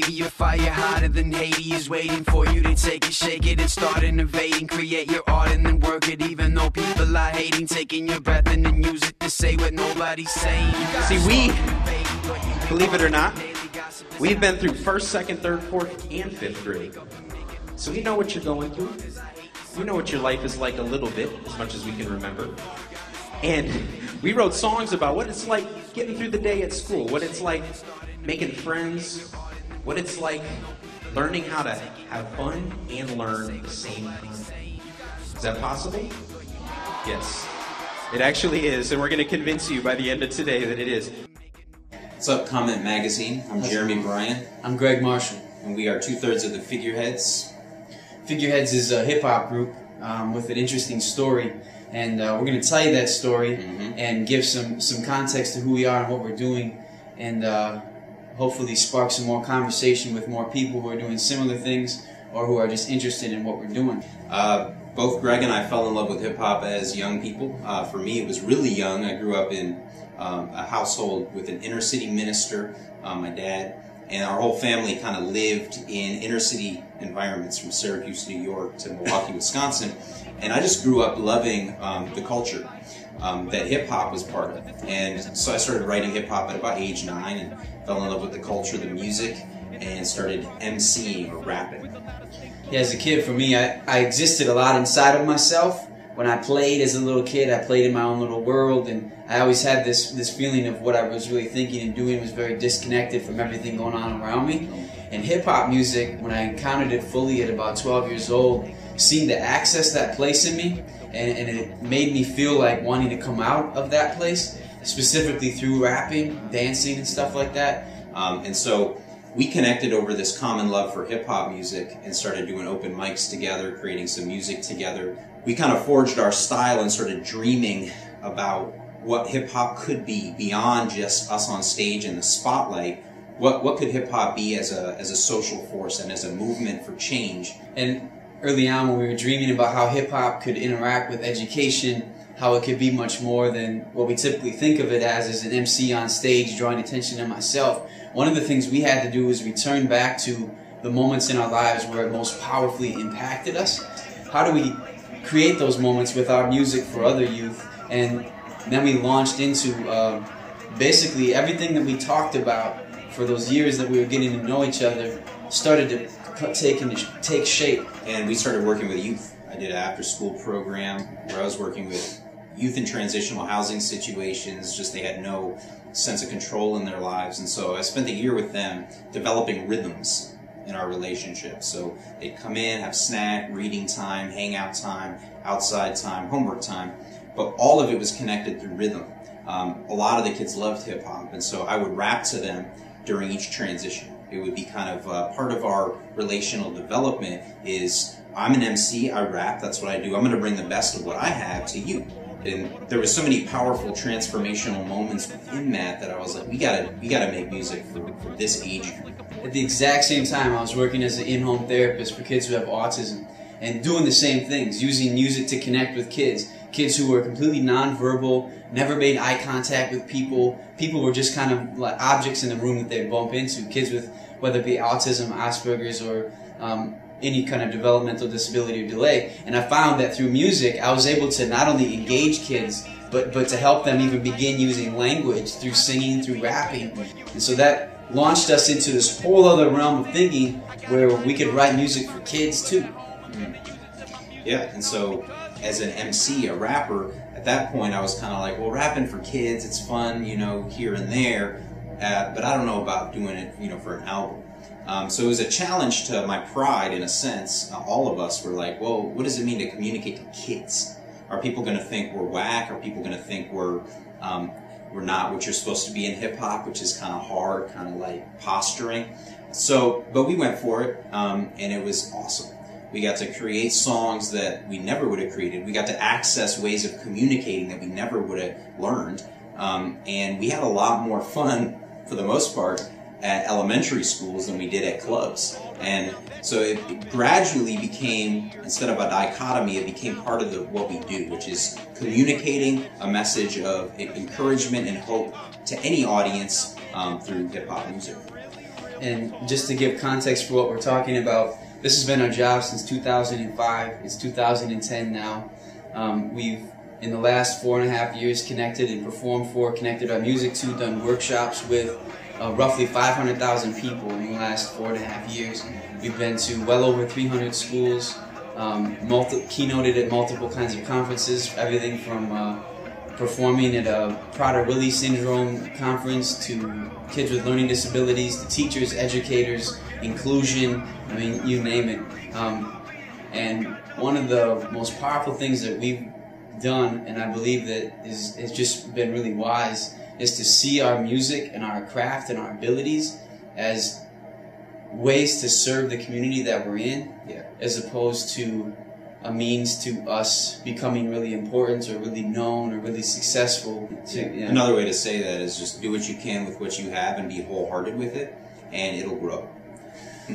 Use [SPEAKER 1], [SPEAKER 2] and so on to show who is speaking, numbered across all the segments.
[SPEAKER 1] baby. A fire hotter than Haiti is waiting for you to take it, shake it, and start innovating. Create your art and then work it, even though people are hating. Taking your breath and then use it to say what nobody's saying.
[SPEAKER 2] See, believe it or not, we've been through 1st, 2nd, 3rd, 4th, and 5th grade. So we know what you're going through. We know what your life is like a little bit, as much as we can remember. And we wrote songs about what it's like getting through the day at school, what it's like making friends, what it's like learning how to have fun and learn at the same time. Is that possible? Yes, it actually is, and we're going to convince you by the end of today that it is.
[SPEAKER 3] What's up, Comment Magazine? I'm Jeremy Bryan.
[SPEAKER 4] I'm Greg Marshall.
[SPEAKER 3] And we are 2/3 of the Figureheads.
[SPEAKER 4] Figureheads is a hip-hop group with an interesting story, and we're going to tell you that story and give some context to who we are and what we're doing, and hopefully spark some more conversation with more people who are doing similar things or who are just interested in what we're doing.
[SPEAKER 3] Both Greg and I fell in love with hip-hop as young people. For me, it was really young. I grew up in a household with an inner-city minister, my dad, and our whole family kind of lived in inner-city environments from Syracuse, New York to Milwaukee, Wisconsin. And I just grew up loving the culture that hip-hop was part of. And so I started writing hip-hop at about age 9 and fell in love with the culture, the music, and started MCing or rapping.
[SPEAKER 4] Yeah, as a kid, for me, I existed a lot inside of myself. When I played as a little kid, I played in my own little world, and I always had this feeling of what I was really thinking and doing was very disconnected from everything going on around me. And hip-hop music, when I encountered it fully at about 12 years old, seemed to access that place in me, and it made me feel like wanting to come out of that place, specifically through rapping, dancing, and stuff like that.
[SPEAKER 3] And so we connected over this common love for hip-hop music and started doing open mics together, creating some music together. We kind of forged our style and started dreaming about what hip-hop could be beyond just us on stage in the spotlight. What could hip-hop be as a social force and as a movement for change?
[SPEAKER 4] And early on, when we were dreaming about how hip-hop could interact with education, how it could be much more than what we typically think of it as an MC on stage drawing attention to myself, one of the things we had to do was return back to the moments in our lives where it most powerfully impacted us. How do we create those moments with our music for other youth? And then we launched into basically everything that we talked about for those years that we were getting to know each other started to take shape.
[SPEAKER 3] And we started working with youth. I did an after-school program where I was working with youth in transitional housing situations. Just they had no sense of control in their lives, and so I spent a year with them developing rhythms in our relationship. So they'd come in, have snack, reading time, hangout time, outside time, homework time, but all of it was connected through rhythm. A lot of the kids loved hip-hop, and so I would rap to them during each transition. It would be kind of part of our relational development is I'm an MC, I rap, that's what I do. I'm going to bring the best of what I have to you. And there was so many powerful transformational moments within that I was like, we gotta make music for this age group.
[SPEAKER 4] At the exact same time, I was working as an in-home therapist for kids who have autism and doing the same things, using music to connect with kids who were completely nonverbal, never made eye contact with people. People were just kind of like objects in the room that they'd bump into. Kids with, whether it be autism, Asperger's, or any kind of developmental disability or delay. And I found that through music, I was able to not only engage kids, but to help them even begin using language through singing, through rapping. And so that launched us into this whole other realm of thinking where we could write music for kids too.
[SPEAKER 3] Yeah, and so as an MC, a rapper, at that point I was kind of like, well, rapping for kids, it's fun, you know, here and there, but I don't know about doing it, you know, for an album. So it was a challenge to my pride, in a sense. All of us were like, well, what does it mean to communicate to kids? Are people going to think we're whack? Are people going to think we're not what you're supposed to be in hip-hop, which is kind of hard, kind of like posturing? So, but we went for it, and it was awesome. We got to create songs that we never would have created. We got to access ways of communicating that we never would have learned. And we had a lot more fun, for the most part, at elementary schools than we did at clubs. And so it gradually became, instead of a dichotomy, it became part of what we do, which is communicating a message of encouragement and hope to any audience through hip-hop music.
[SPEAKER 4] And just to give context for what we're talking about, this has been our job since 2005. It's 2010 now. We've, in the last 4.5 years, connected and performed for, connected our music to, done workshops with roughly 500,000 people in the last 4.5 years. We've been to well over 300 schools, keynoted at multiple kinds of conferences, everything from performing at a Prader-Willi syndrome conference to kids with learning disabilities to teachers, educators, inclusion, I mean, you name it. And one of the most powerful things that we've done, and I believe that has just been really wise, is to see our music and our craft and our abilities as ways to serve the community that we're in, as opposed to a means to us becoming really important or really known or really successful.
[SPEAKER 3] Another way to say that is just do what you can with what you have and be wholehearted with it, and it'll grow.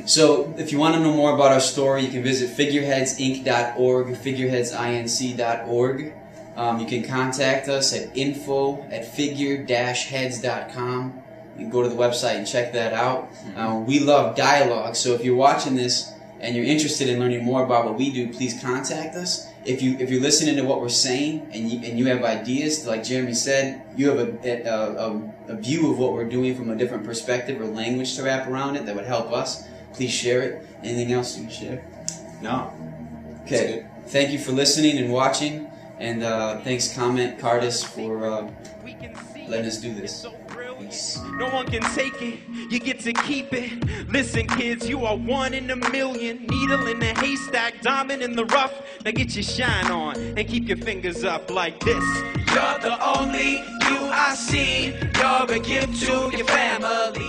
[SPEAKER 4] So if you want to know more about our story, you can visit figureheadsinc.org, figureheadsinc.org. You can contact us at info@figure-heads.com. You can go to the website and check that out. We love dialogue, so if you're watching this and you're interested in learning more about what we do, please contact us. If you're listening to what we're saying and you have ideas, like Jeremy said, you have a view of what we're doing from a different perspective or language to wrap around it that would help us, please share it. Anything else you can share?
[SPEAKER 3] No.
[SPEAKER 4] Okay. Thank you for listening and watching, and thanks Comment Cardis for letting us do this.
[SPEAKER 2] No one can take it, you get to keep it. Listen kids, you are one in a million. Needle in the haystack, diamond in the rough. Now get your shine on and keep your fingers up like this. You're the only you I see. You're a gift to your family.